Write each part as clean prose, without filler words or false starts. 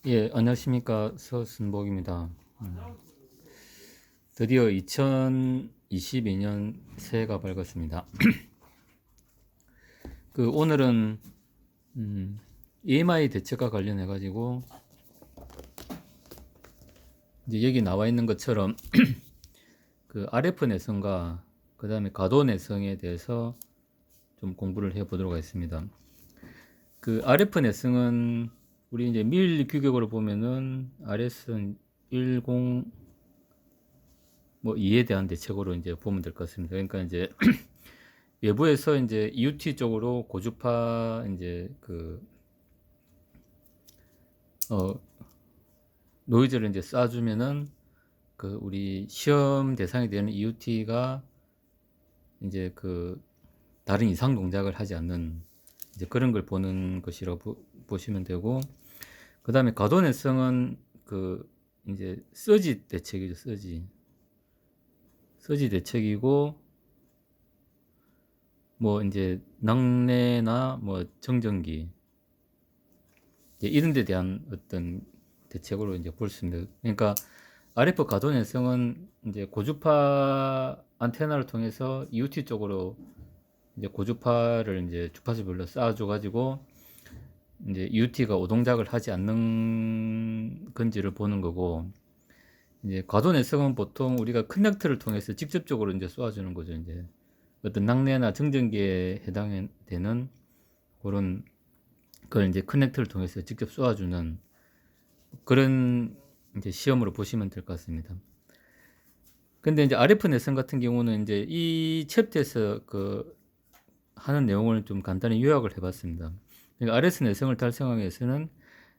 예, 안녕하십니까. 서순복입니다. 드디어 2022년 새해가 밝았습니다. 오늘은, EMI 대책과 관련해가지고, 이제 여기 나와 있는 것처럼, RF 내성과, 그 다음에 가도 내성에 대해서 좀 공부를 해 보도록 하겠습니다. RF 내성은, 우리 이제 밀 규격으로 보면은, RS 10, 뭐 2에 대한 대책으로 이제 보면 될 것 같습니다. 그러니까 이제 외부에서 이제 EUT 쪽으로 고주파 이제 노이즈를 이제 쏴주면은 우리 시험 대상이 되는 EUT가 이제 다른 이상 동작을 하지 않는 이제 그런 걸 보는 것이라고 보시면 되고, 그 다음에 가도내성은 이제 서지 대책이죠. 서지 대책이고, 뭐 이제 낙뢰나 뭐 정전기 이런 데 대한 어떤 대책으로 이제 볼 수 있습니다. 그러니까 RF 가도내성은 이제 고주파 안테나를 통해서 EUT 쪽으로 이제 고주파를 이제 주파수별로 쌓아줘 가지고 이제 EUT가 오동작을 하지 않는 건지를 보는 거고, 이제 가도내성은 보통 우리가 커넥터를 통해서 직접적으로 이제 쏘아주는 거죠. 이제 어떤 낙뢰나 정전기에 해당되는 그런 그걸 이제 커넥터를 통해서 직접 쏘아주는 그런 이제 시험으로 보시면 될 것 같습니다. 근데 이제 RF 내성 같은 경우는 이제 이 챕터에서 하는 내용을 좀 간단히 요약을 해봤습니다. 그러니까 RF 내성을 달성하기 위해서는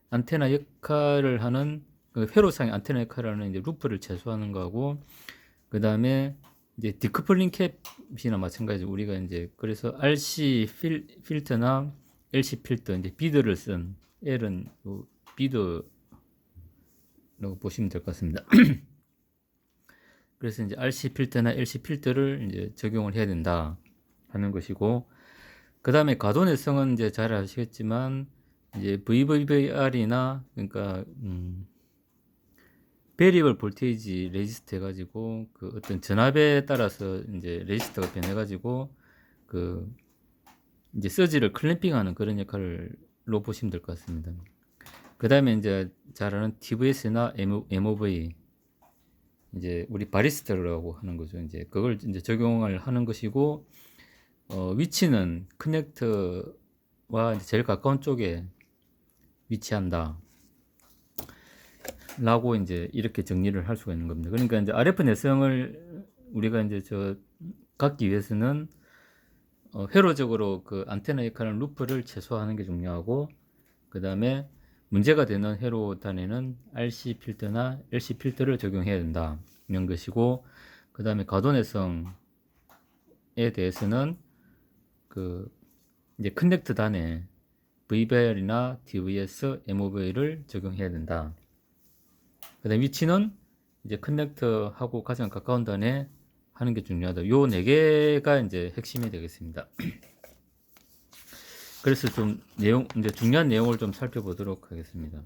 안테나 역할을 하는 회로상의 안테나 역할을 하는 이제 루프를 최소화하는 거하고, 그 다음에 이제 디커플링 캡이나 마찬가지로 우리가 이제 그래서 RC 필터나 LC 필터 이제 비드를 쓴 L은 비드 라고 보시면 될 것 같습니다. 그래서 이제 RC 필터나 LC 필터를 이제 적용을 해야 된다 하는 것이고, 그 다음에 가도내성은 이제 잘 아시겠지만 이제 VVVR이나 그러니까 베리얼 볼테이지 레지스트 해가지고 어떤 전압에 따라서 이제 레지스터가 변해가지고 이제 서지를 클램핑하는 그런 역할로 보시면 될 것 같습니다. 그 다음에 이제 잘 아는 TVS나 MOV 이제 우리 바리스타라고 하는 거죠. 이제 그걸 이제 적용을 하는 것이고, 위치는 커넥터와 제일 가까운 쪽에 위치한다 라고 이제 이렇게 정리를 할 수가 있는 겁니다. 그러니까 이제 RF 내성을 우리가 이제 갖기 위해서는 회로적으로 안테나 역할하는 루프를 최소화하는 게 중요하고, 그 다음에 문제가 되는 회로 단에는 RC 필터나 LC 필터를 적용해야 된다는 것이고, 그 다음에 가도내성에 대해서는 이제 커넥터 단에 VBR이나 TVS, MOV를 적용해야 된다. 그 다음에 위치는 이제 커넥터하고 가장 가까운 단에 하는 게 중요하다. 요 네 개가 이제 핵심이 되겠습니다. 그래서 좀 이제 중요한 내용을 좀 살펴보도록 하겠습니다.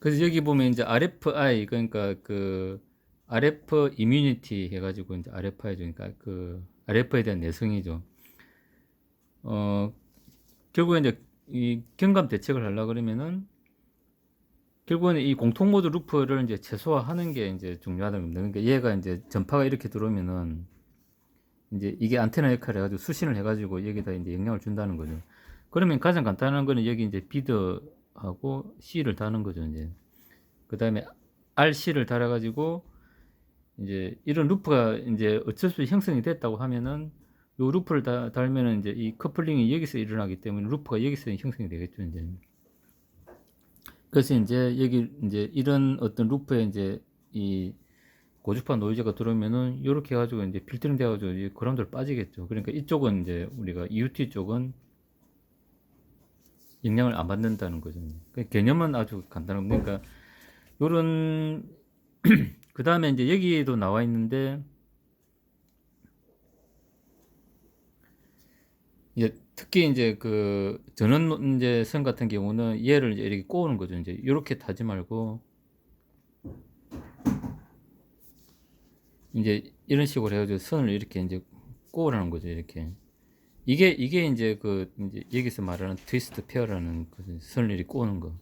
그래서 여기 보면 이제 RFI, 그러니까 RF 이뮤니티 해가지고 이제 RFI죠. 그러니까 RF에 대한 내성이죠. 결국에 이제 이 경감 대책을 하려 그러면은 결국에는 이 공통 모드 루프를 이제 최소화하는 게 이제 중요하다는 겁니다. 그러니까 얘가 이제 전파가 이렇게 들어오면은 이제 이게 안테나 역할을 해가지고 수신을 해가지고 여기다 이제 영향을 준다는 거죠. 그러면 가장 간단한 거는 여기 이제 비드하고 C를 다는 거죠. 이제 그 다음에 RC를 달아가지고 이제 이런 루프가 이제 어쩔 수 없이 형성이 됐다고 하면은 요 루프를 달면은 이제 이 커플링이 여기서 일어나기 때문에 루프가 여기서 형성이 되겠죠. 이제 그래서 이제 여기 이제 이런 어떤 루프에 이제 이 고주파 노이즈가 들어오면은 이렇게 해가지고 이제 필터링 돼가지고 이제 그라운드로 빠지겠죠. 그러니까 이쪽은 이제 우리가 EUT 쪽은 영향을 안 받는다는 거죠. 그 개념은 아주 간단합니다. 그러니까 요런 그 다음에 이제 여기에도 나와 있는데 이제 특히 이제 그 전원 이제 선 같은 경우는 얘를 이제 이렇게 꼬우는 거죠. 이제 이렇게 타지 말고 이제 이런 식으로 해가지고 선을 이렇게 이제 꼬으라는 거죠. 이렇게. 이게 이제 그 이제 여기서 말하는 트위스트 페어라는 그 선을 이렇게 꼬는 거.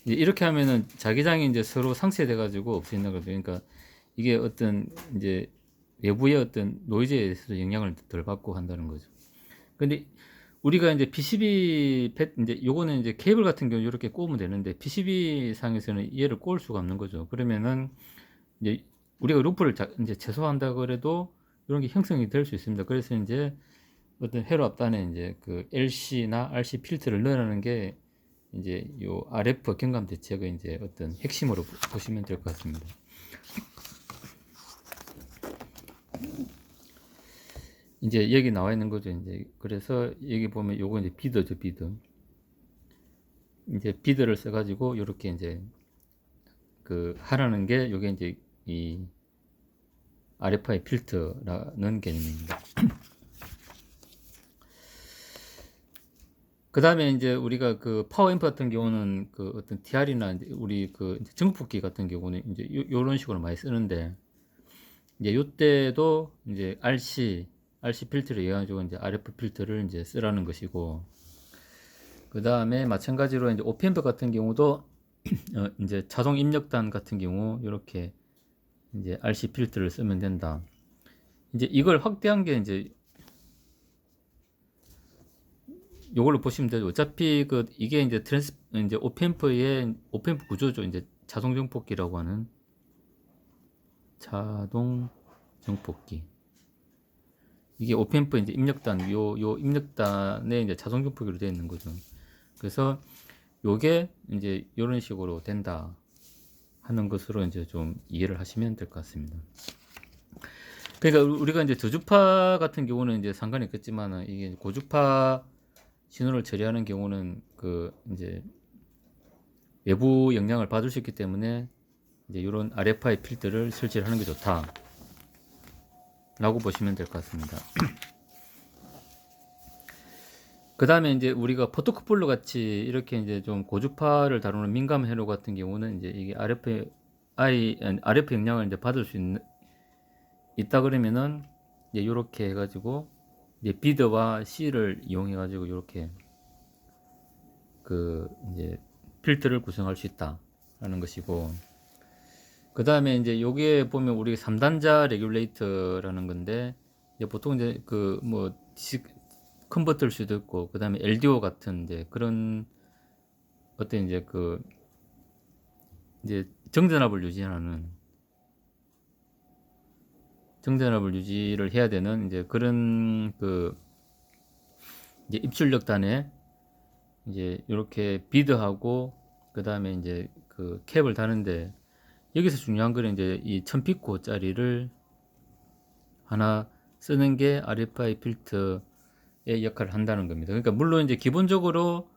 이제 이렇게 하면은 자기장이 이제 서로 상쇄돼 가지고 없어진다 거든요. 그러니까 이게 어떤 이제 외부의 어떤 노이즈에 대해서 영향을 덜 받고 한다는 거죠. 근데 우리가 이제 PCB 이제 요거는 이제 케이블 같은 경우 이렇게 꼽으면 되는데 PCB 상에서는 얘를 꼽을 수가 없는 거죠. 그러면은 이제 우리가 루프를 이제 최소화한다 그래도 이런 게 형성이 될 수 있습니다. 그래서 이제 어떤 회로 앞단에 이제 그 LC나 RC 필터를 넣으라는 게 이제 요 RF 경감 대책의 이제 어떤 핵심으로 보시면 될 것 같습니다. 이제 여기 나와 있는 거죠. 이제 그래서 여기 보면 요거 이제 비더죠, 비더. 이제 비더를 써가지고 이렇게 이제 그 하라는 게 요게 이제 이 RFI 필터라는 개념입니다. 그 다음에 이제 우리가 그 파워앰프 같은 경우는 그 어떤 TR이나 우리 그 전구폭기 같은 경우는 이제 요런 식으로 많이 쓰는데 이제 요때도 이제 RC 필터를 이용해가지고 이제 RF 필터를 이제 쓰라는 것이고 그 다음에 마찬가지로 이제 오펜프 같은 경우도 이제 자동 입력단 같은 경우 이렇게 이제 RC 필터를 쓰면 된다. 이제 이걸 확대한 게 이제 요걸로 보시면 되죠. 어차피 그 이게 이제 이제 오펜프의 오펜프 구조죠. 이제 자동 정폭기라고 하는 자동 정폭기. 이게 오펜프 이제 입력단 요 입력단에 이제 자동 정폭기로 되어 있는 거죠. 그래서 요게 이제 이런 식으로 된다 하는 것으로 이제 좀 이해를 하시면 될 것 같습니다. 그러니까 우리가 이제 저주파 같은 경우는 이제 상관이 없겠지만 이게 고주파 신호를 처리하는 경우는 그 이제 외부 영향을 받을 수 있기 때문에 이제 이런 RFI 필터를 설치를 하는 게 좋다 라고 보시면 될 것 같습니다. 그 다음에 이제 우리가 포토쿠플러 같이 이렇게 이제 좀 고주파를 다루는 민감 회로 같은 경우는 이제 이게 RF 영향을 이제 받을 수 있다 그러면은 이제 이렇게 해가지고 이제 비드와 C를 이용해가지고 이렇게 그 이제 필터를 구성할 수 있다라는 것이고 그 다음에 이제 요게 보면 우리 3단자 레귤레이터라는 건데 이제 보통 이제 그 뭐 컨버터일 수도 있고 그 다음에 LDO 같은 이제 그런 어떤 이제 그 이제 정전압을 유지를 해야 되는 이제 그런 그 이제 입출력단에 이제 이렇게 비드하고 그 다음에 이제 그 캡을 다는데 여기서 중요한 거는 이제 이 1000피코짜리를 하나 쓰는 게 RFI 필터의 역할을 한다는 겁니다. 그러니까 물론 이제 기본적으로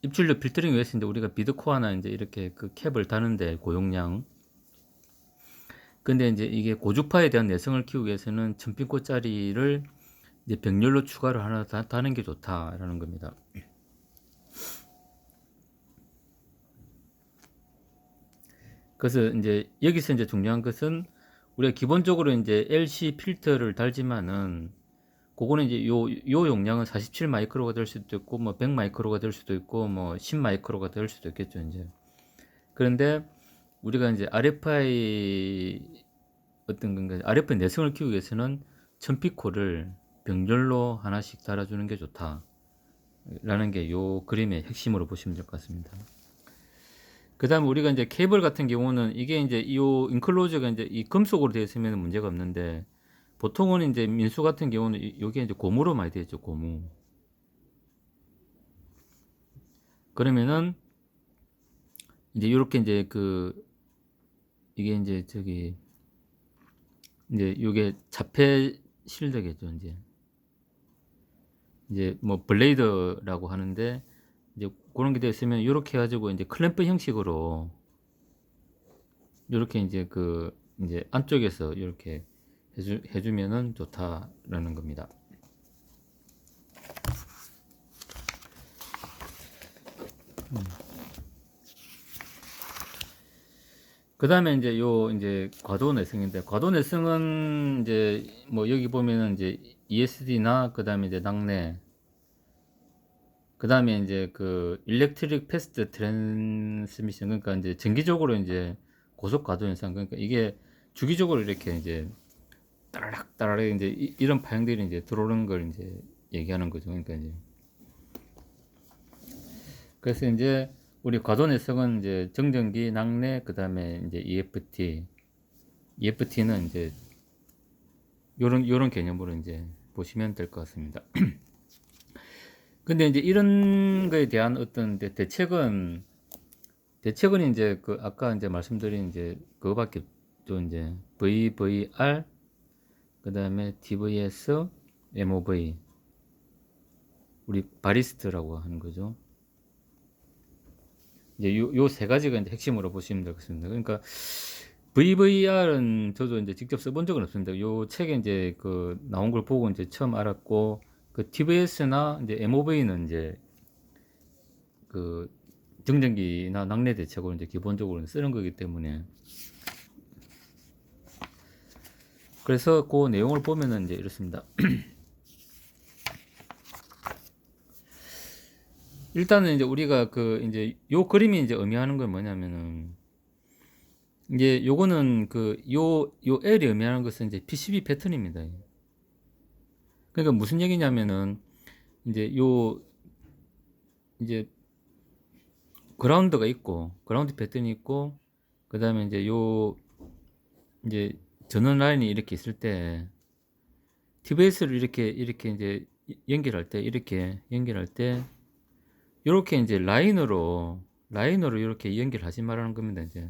입출력 필터링 위해서 이제 우리가 비드코어나 이제 이렇게 그 캡을 다는데 고용량. 근데 이제 이게 고주파에 대한 내성을 키우기 위해서는 1000피코짜리를 이제 병렬로 추가를 하나 다는 게 좋다라는 겁니다. 그래서 이제 여기서 이제 중요한 것은 우리가 기본적으로 이제 LC 필터를 달지만은 그거는 이제 요 용량은 47 마이크로가 될 수도 있고 뭐 100 마이크로가 될 수도 있고 뭐 10 마이크로가 될 수도 있겠죠, 이제. 그런데 우리가 이제 RFI 어떤 건가 RFI 내성을 키우기 위해서는 1000피코를 병렬로 하나씩 달아주는 게 좋다라는 게 요 그림의 핵심으로 보시면 될 것 같습니다. 그 다음에 우리가 이제 케이블 같은 경우는 이게 이제 이 인클로저가 이제 이 금속으로 되어 있으면 문제가 없는데 보통은 이제 민수 같은 경우는 여기에 이제 고무로 많이 되어 있죠, 고무. 그러면은 이제 이렇게 이제 그 이게 이제 저기 이제 이게 자폐 실드겠죠, 이제 뭐 블레이드라고 하는데 이제 그런 게 되어 있으면 이렇게 해가지고 이제 클램프 형식으로 요렇게 이제 이제 안쪽에서 이렇게 해주면은 좋다라는 겁니다. 그 다음에 이제 이제 과도내성인데, 과도내성은 이제 뭐 여기 보면은 이제 ESD나 그 다음에 이제 낙내, 그 다음에 이제 일렉트릭 패스트 트랜스미션, 그러니까 이제 정기적으로 이제 고속 과도 현상, 그러니까 이게 주기적으로 이렇게 이제 따라락 따라락 이제 이런 파형들이 이제 들어오는 걸 이제 얘기하는 거죠. 그러니까 이제 그래서 이제 우리 과도 내성은 이제 정전기, 낙내, 그 다음에 이제 EFT는 이제 요런 개념으로 이제 보시면 될 것 같습니다. 근데 이제 이런 거에 대한 어떤 대책은 이제 아까 이제 말씀드린 이제 그거밖에 또 이제 VVR, 그 다음에 TVS, MOV, 우리 바리스트라고 하는 거죠. 이제 요 세 가지가 이제 핵심으로 보시면 되겠습니다. 그러니까 VVR은 저도 이제 직접 써본 적은 없습니다. 요 책에 이제 나온 걸 보고 이제 처음 알았고, TVS나 이제 MOV는 이제 정전기나 낙내 대책으로 이제 기본적으로 쓰는 거기 때문에, 그래서 그 내용을 보면은 이제 이렇습니다. 일단은 이제 우리가 이제 요 그림이 이제 의미하는 건 뭐냐면은, 이제 요거는 요 L이 의미하는 것은 이제 PCB 패턴입니다. 그러니까 무슨 얘기냐면은, 이제 이제 그라운드가 있고, 그라운드 패턴이 있고, 그 다음에 이제 이제 전원 라인이 이렇게 있을 때, TVS를 이렇게 이제 연결할 때, 이렇게 연결할 때, 요렇게 이제 라인으로 이렇게 연결하지 말라는 겁니다, 이제.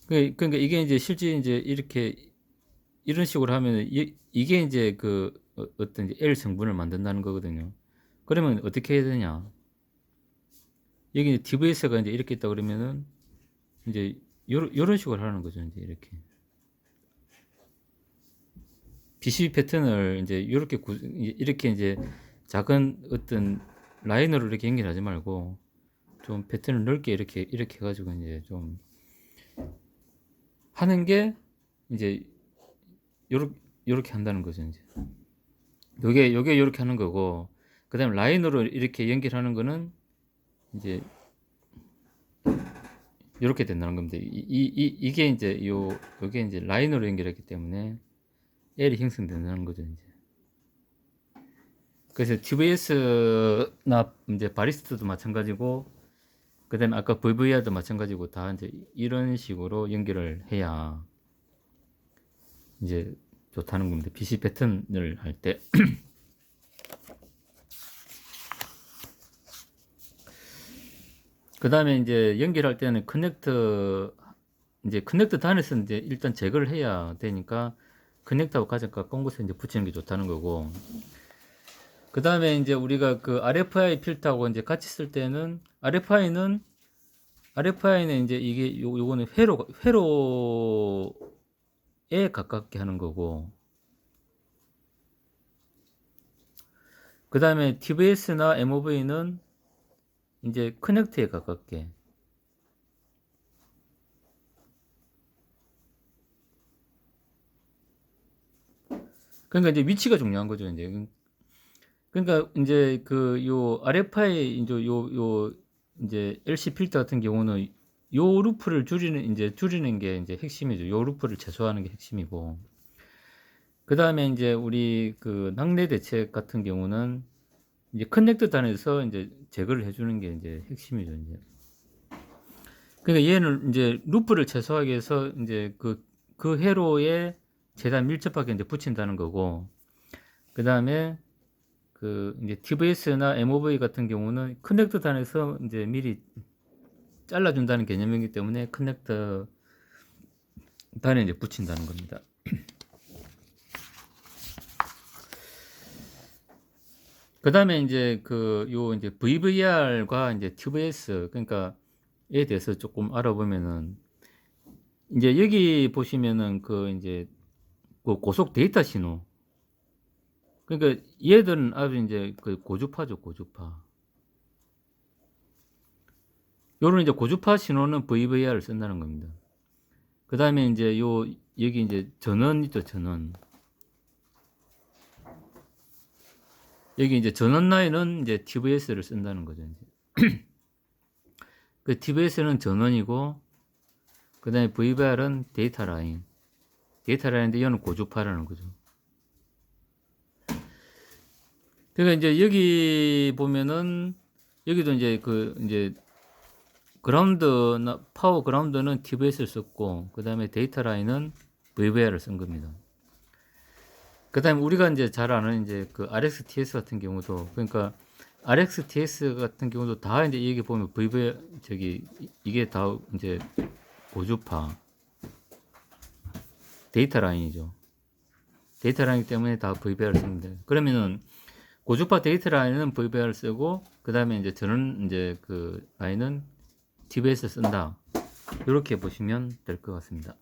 그러니까 이게 이제 실제 이제 이렇게 이런 식으로 하면 이게 이제 어떤 이제 L 성분을 만든다는 거거든요. 그러면 어떻게 해야 되냐? 여기 TVS가 이제 이렇게 있다 그러면은 이제 요런 식으로 하는 거죠, 이제 이렇게. BCB 패턴을 이제 이렇게 이제 작은 어떤 라인으로 이렇게 연결하지 말고 좀 패턴을 넓게 이렇게 해가지고 이제 좀 하는 게 이제 요렇게 한다는 거죠, 이제. 요게 요렇게 하는 거고, 그 다음에 라인으로 이렇게 연결하는 거는 이제 요렇게 된다는 겁니다. 이게 이제 요게 이제 라인으로 연결했기 때문에 L이 형성된다는 거죠, 이제. 그래서 TVS나 이제 바리스트도 마찬가지고, 그 다음에 아까 VVR도 마찬가지고, 다 이제 이런 식으로 연결을 해야 이제 좋다는 겁니다. PC 패턴을 할 때. 그 다음에 이제 연결할 때는 커넥터 단에서 이제 일단 제거를 해야 되니까 커넥터하고 가장 가까운 곳에 이제 붙이는 게 좋다는 거고, 그 다음에 이제 우리가 RFI 필터하고 이제 같이 쓸 때는 RFI는 이제 이게 요거는 회로에 가깝게 하는 거고, 그 다음에 TVS나 MOV는 이제 커넥터에 가깝게. 그러니까 이제 위치가 중요한 거죠, 이제. 그러니까 이제 요 RFI 이제 LC 필터 같은 경우는 요 루프를 줄이는 게 이제 핵심이죠. 요 루프를 최소화하는 게 핵심이고, 그 다음에 이제 우리 낙내 대책 같은 경우는 이제 커넥터 단에서 이제 제거를 해주는 게 이제 핵심이죠, 이제. 그러니까 얘는 이제 루프를 최소화하기 위해서 이제 그 회로에 최대한 밀접하게 이제 붙인다는 거고, 그 다음에 이제 TVS나 MOV 같은 경우는 커넥터 단에서 이제 미리 잘라준다는 개념이기 때문에 커넥터 단에 이제 붙인다는 겁니다. 그 다음에 이제 이제 VVR과 이제 TVS, 그러니까 에 대해서 조금 알아보면은, 이제 여기 보시면은 그 이제 그 고속 데이터 신호. 그러니까 얘들은 아주 이제 그 고주파죠, 고주파. 요런 이제 고주파 신호는 VVR을 쓴다는 겁니다. 그다음에 이제 여기 이제 전원 있죠, 전원. 여기 이제 전원 라인은 이제 TVS를 쓴다는 거죠, 이제. 그 TVS는 전원이고, 그 다음에 VVR은 데이터 라인. 데이터 라인인데 이거는 고주파라는 거죠. 그러니까 이제 여기 보면은 여기도 이제 이제 그라운드나 파워 그라운드는 TVS를 썼고, 그 다음에 데이터 라인은 VVR을 쓴 겁니다. 그 다음에 우리가 이제 잘 아는 이제 그 RxTS 같은 경우도, 그러니까 RxTS 같은 경우도 다 이제 여기 보면 VVR, 이게 다 이제 고주파 데이터 라인이죠. 데이터 라인이기 때문에 다 VVR을 씁니다. 그러면은 고주파 데이터 라인은 VVR을 쓰고, 그 다음에 이제 저는 이제 그 라인은 TVS 쓴다. 이렇게 보시면 될 것 같습니다.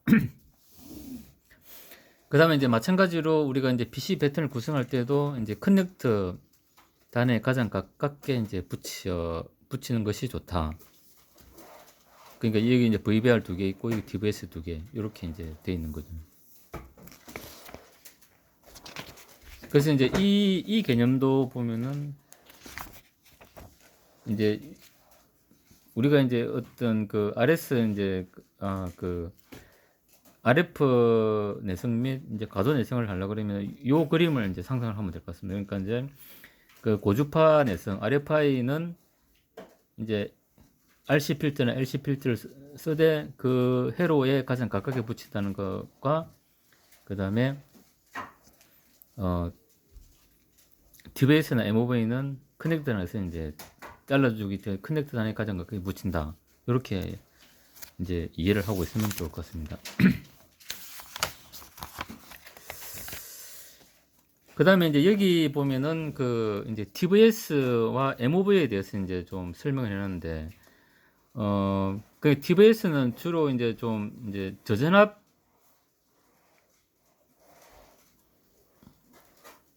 그 다음에 이제 마찬가지로 우리가 이제 PC 패턴을 구성할 때도 이제 커넥터 단에 가장 가깝게 이제 붙이는 것이 좋다. 그러니까 여기 이제 VBR 2개 있고, 여기 TVS 2개, 이렇게 이제 돼 있는 거죠. 그래서 이제 이 개념도 보면은 이제 우리가 이제 어떤 그 RS 이제 그 RF 내성 및 이제 가도 내성을 하려 그러면 요 그림을 이제 상상을 하면 될 것 같습니다. 그러니까 이제 그 고주파 내성 RFI는 이제 RC 필터나 LC 필터를 쓰되 그 회로에 가장 가깝게 붙인다는 것과, 그 다음에 TVS나 MOV는 커넥터 단에서 이제 잘라주기 때문에 커넥터 단에 가장 가깝게 붙인다. 이렇게 이제 이해를 하고 있으면 좋을 것 같습니다. 그 다음에 이제 여기 보면은 그 이제 TVS와 MOV에 대해서 이제 좀 설명을 해놨는데, 그 TVS는 주로 이제 좀 이제 저전압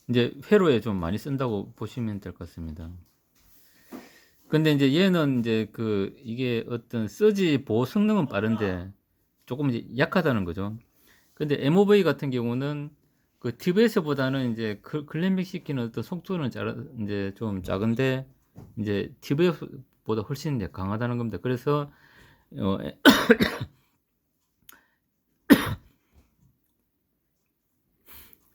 이제 회로에 좀 많이 쓴다고 보시면 될 것 같습니다. 근데 이제 얘는 이제 이게 어떤 서지 보호 성능은 빠른데 조금 이제 약하다는 거죠. 근데 MOV 같은 경우는 그 TVS보다는 이제 클램핑 시키는 어떤 속도는 이제 좀 작은데 이제 TVS보다 훨씬 이제 강하다는 겁니다. 그래서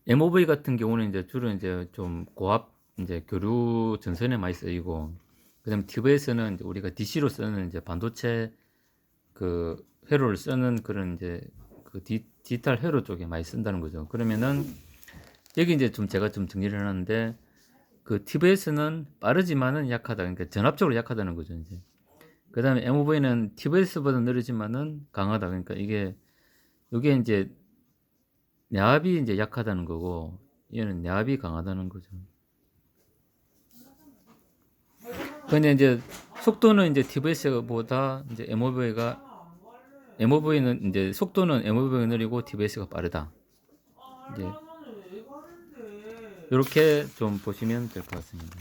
MOV 같은 경우는 이제 주로 이제 좀 고압 이제 교류 전선에 많이 쓰이고, 그다음에 TVS는 이제 우리가 DC로 쓰는 이제 반도체 그 회로를 쓰는 그런 이제 그 디지털 회로 쪽에 많이 쓴다는 거죠. 그러면은 여기 이제 좀 제가 좀 정리를 해놨는데, 그 TVS는 빠르지만은 약하다. 그러니까 전압적으로 약하다는 거죠, 이제. 그 다음에 MOV는 TVS보다 느리지만은 강하다. 그러니까 이게 이제 내압이 이제 약하다는 거고, 얘는 내압이 강하다는 거죠. 근데 이제 속도는 이제 TVS보다 이제 MOV는 이제 속도는 MOV가 느리고 TVS가 빠르다. 이제 이렇게 좀 보시면 될 것 같습니다.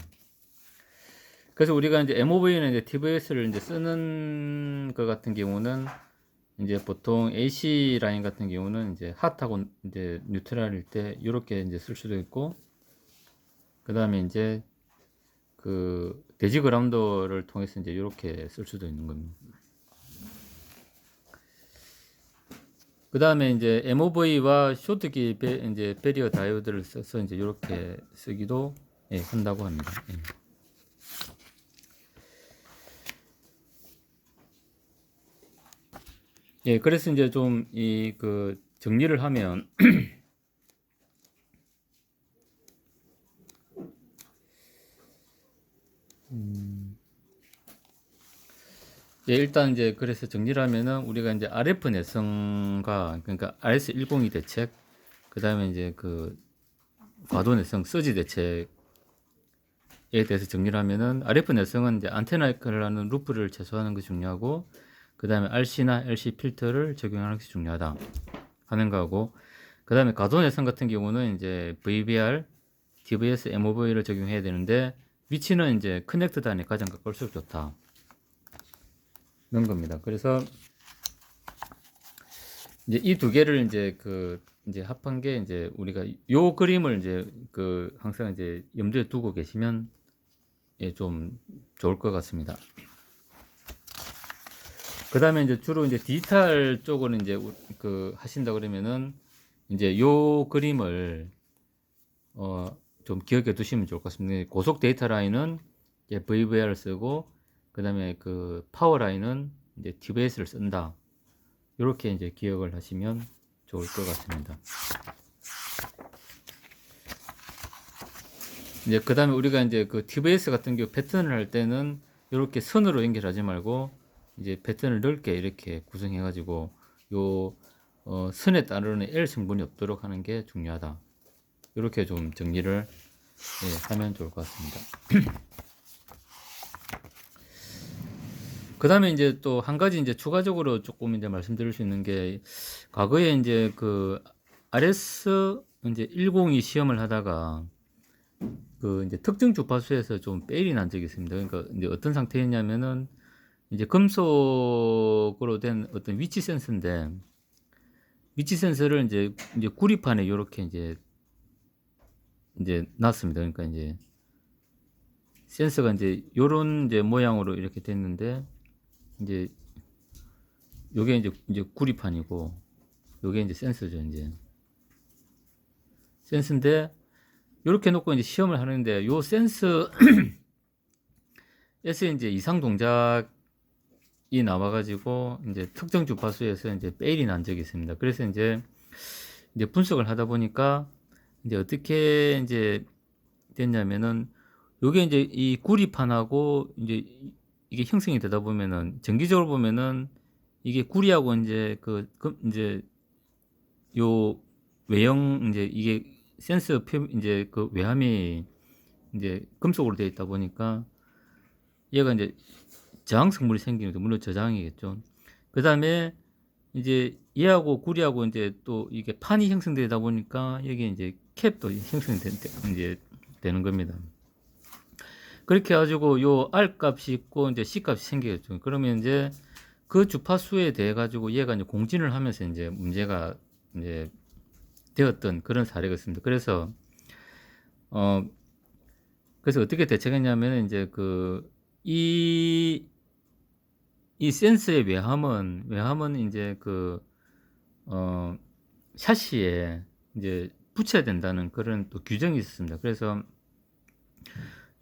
그래서 우리가 이제 MOV는 이제 TVS를 이제 쓰는 것 같은 경우는 이제 보통 AC 라인 같은 경우는 이제 핫하고 이제 뉴트럴일 때 이렇게 이제 쓸 수도 있고, 그 다음에 이제 그 대지 그라운더를 통해서 이제 이렇게 쓸 수도 있는 겁니다. 그 다음에 이제 MOV와 쇼트기 이제 배리어 다이오드를 써서 이제 이렇게 쓰기도 한다고 합니다. 그래서 이제 좀 정리를 하면 일단 이제 그래서 정리를 하면은 우리가 이제 RF 내성과, 그러니까 RS102 대책, 그 다음에 이제 그 과도 내성 서지 대책에 대해서 정리를 하면은, RF 내성은 이제 안테나 역할을 하는 루프를 최소화하는 것이 중요하고, 그 다음에 RC나 LC 필터를 적용하는 것이 중요하다 하는 거고, 그 다음에 가동 예선 같은 경우는 이제 VBR, TVS, MOV를 적용해야 되는데 위치는 이제 커넥터 단에 가장 가까울수록 좋다 는 겁니다. 그래서 이제 이 두 개를 이제 합한 게 이제 우리가 요 그림을 이제 항상 이제 염두에 두고 계시면 예, 좀 좋을 것 같습니다. 그 다음에 이제 주로 이제 디지털 쪽으로 이제 하신다 그러면은 이제 요 그림을 좀 기억해 두시면 좋을 것 같습니다. 고속 데이터 라인은 이제 VVR을 쓰고, 그 다음에 그 파워 라인은 이제 TVS를 쓴다. 이렇게 이제 기억을 하시면 좋을 것 같습니다. 이제 그 다음에 우리가 이제 그 TVS 같은 경우 패턴을 할 때는 이렇게 선으로 연결하지 말고 이제 패턴을 넓게 이렇게 구성해 가지고 요 선에 따르는 L 성분이 없도록 하는 게 중요하다. 이렇게 좀 정리를 하면 좋을 것 같습니다. 그 다음에 이제 또 한 가지 이제 추가적으로 조금 이제 말씀드릴 수 있는 게, 과거에 이제 그 RS 이제 102 시험을 하다가 그 이제 특정 주파수에서 좀 빼일이 난 적이 있습니다. 그러니까 이제 어떤 상태였냐면은 이제 금속으로 된 어떤 위치 센서인데, 위치 센서를 이제 구리판에 이렇게 이제 놨습니다. 그러니까 이제 센서가 이제 요런 이제 모양으로 이렇게 됐는데, 이제 요게 이제 구리판이고 요게 이제 센서죠. 이제 센서인데 요렇게 놓고 이제 시험을 하는데 요 센서에서 이제 이상 동작이 나와가지고 이제 특정 주파수에서 이제 빼일이 난 적이 있습니다. 그래서 이제 분석을 하다 보니까 이제 어떻게 이제 됐냐면은, 요게 이제 이 구리판하고 이제 이게 형성이 되다 보면은 정기적으로 보면은 이게 구리하고 이제 이제 요 외형 이제 이게 센서 이제 그 외함이 이제 금속으로 되어 있다 보니까 얘가 이제 저항 성분이 생기는 거, 물론 저장이겠죠. 그 다음에 이제 얘하고 구리하고 이제 또 이게 판이 형성되다 보니까 여기 이제 캡도 형성이 이제 되는 겁니다. 그렇게 해가지고 요 R 값이 있고 이제 C 값이 생기겠죠. 그러면 이제 그 주파수에 대해 가지고 얘가 이제 공진을 하면서 이제 문제가 이제 되었던 그런 사례가 있습니다. 그래서 어떻게 대책했냐면, 이제 이 센서의 외함은 이제 샤시에 이제 붙여야 된다는 그런 또 규정이 있었습니다. 그래서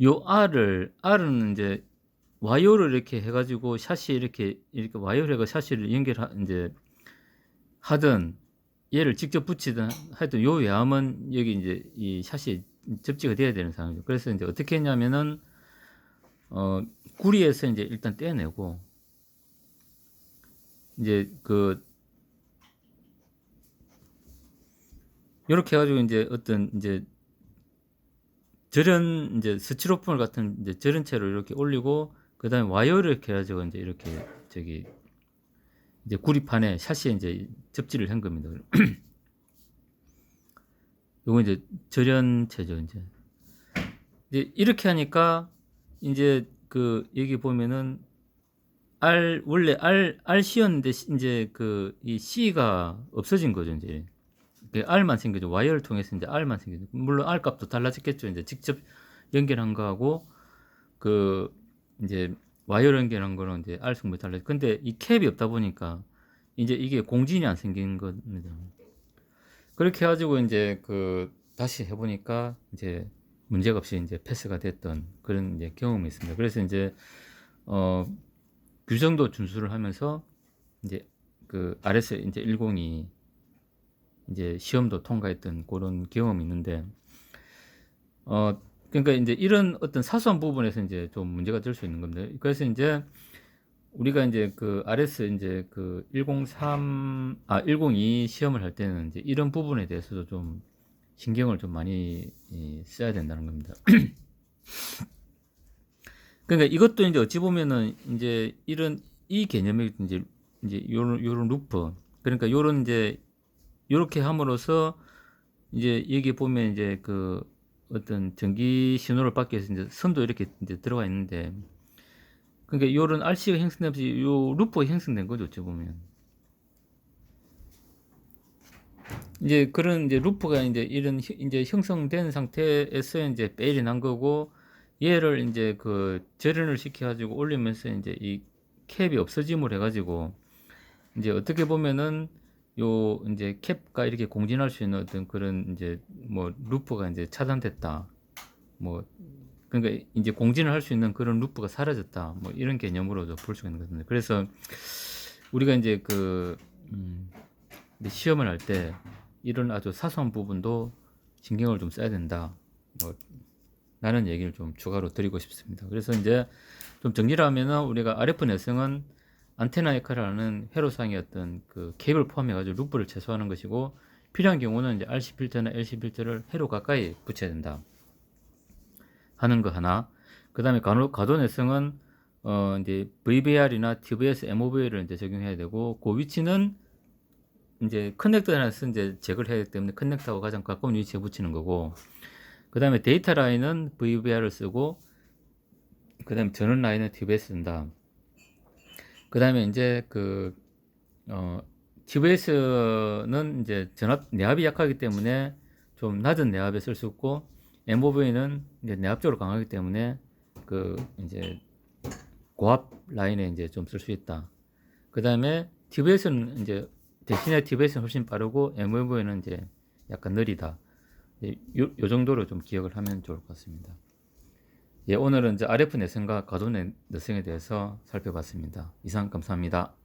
요 R은 이제 와이어를 이렇게 해가지고 샤시 이렇게 와이어를 해가 샤시를 이제 하든 얘를 직접 붙이든 하여튼 요 외함은 여기 이제 이 샤시에 접지가 돼야 되는 상황이죠. 그래서 이제 어떻게 했냐면은 구리에서 이제 일단 떼내고 이제 요렇게 해가지고 이제 어떤 이제 절연 이제 스티로폼 같은 이제 절연 채로 이렇게 올리고, 그 다음에 와이어를 이렇게 해가지고 이제 이렇게 이제 구리판에 샤시에 이제 접지를 한 겁니다. 요거 이제 절연체죠. 이제 이렇게 하니까 이제 여기 보면은 원래 R씨였는데 이제 이 C가 없어진 거죠. 이제 R만 생기죠. 와이어를 통해서 이제 R만 생기죠. 물론 R 값도 달라졌겠죠. 이제 직접 연결한 거하고 이제 와이어를 연결한 거는 이제 R 성분이 달라져. 근데 이 캡이 없다 보니까 이제 이게 공진이 안 생긴 겁니다. 그렇게 해가지고 이제 다시 해보니까 이제 문제가 없이 이제 패스가 됐던 그런 이제 경험이 있습니다. 그래서 이제 규정도 준수를 하면서 이제 RS 이제 102 이제 시험도 통과했던 그런 경험이 있는데, 그러니까 이제 이런 어떤 사소한 부분에서 이제 좀 문제가 될 수 있는 겁니다. 그래서 이제 우리가 이제 RS 이제 102 시험을 할 때는 이제 이런 부분에 대해서도 좀 신경을 좀 많이 써야 된다는 겁니다. 그러니까 이것도 이제 어찌 보면은 이제 이런 이 개념이 이제 요런 루프. 그러니까 요런 이제 요렇게 함으로써 이제 여기 보면 이제 그 어떤 전기 신호를 받기 위해서 이제 선도 이렇게 이제 들어가 있는데, 그러니까 요런 RC가 형성되면서 요 루프가 형성된 거죠, 어찌 보면. 이제 그런 이제 루프가 이제 이런 이제 형성된 상태에서 이제 베일이 난 거고, 얘를 이제 그 절연을 시켜가지고 올리면서 이제 이 캡이 없어짐을 해가지고 이제 어떻게 보면은 요 이제 캡과 이렇게 공진할 수 있는 어떤 그런 이제 뭐 루프가 이제 차단됐다. 뭐 그러니까 이제 공진을 할 수 있는 그런 루프가 사라졌다. 뭐 이런 개념으로도 볼 수가 있는 거거든요. 그래서 우리가 이제 그 시험을 할 때 이런 아주 사소한 부분도 신경을 좀 써야 된다. 뭐 라는 얘기를 좀 추가로 드리고 싶습니다. 그래서 이제 좀 정리를 하면은 우리가 RF 내성은 안테나 역할을 하는 회로상의 어떤 그 케이블 포함해가지고 루프를 최소화하는 것이고, 필요한 경우는 이제 RC 필터나 LC 필터를 회로 가까이 붙여야 된다 하는 거 하나. 그 다음에 가도 내성은 이제 VBR이나 TVS, MOV를 이제 적용해야 되고, 그 위치는 이제 커넥터에서 이제 제거를 해야 되기 때문에 커넥터하고 가장 가까운 위치에 붙이는 거고, 그 다음에 데이터 라인은 VBR을 쓰고, 그 다음에 전원 라인은 TVS 쓴다. 그 다음에 이제 TVS는 이제 내압이 약하기 때문에 좀 낮은 내압에 쓸 수 있고, MOV는 이제 내압적으로 강하기 때문에 이제 고압 라인에 이제 좀 쓸 수 있다. 그 다음에 TVS는 이제 대신에 TVS는 훨씬 빠르고 MOV는 이제 약간 느리다. 요 정도로 좀 기억을 하면 좋을 것 같습니다. 예, 오늘은 이제 RF 내성과 가도 내성에 대해서 살펴봤습니다. 이상 감사합니다.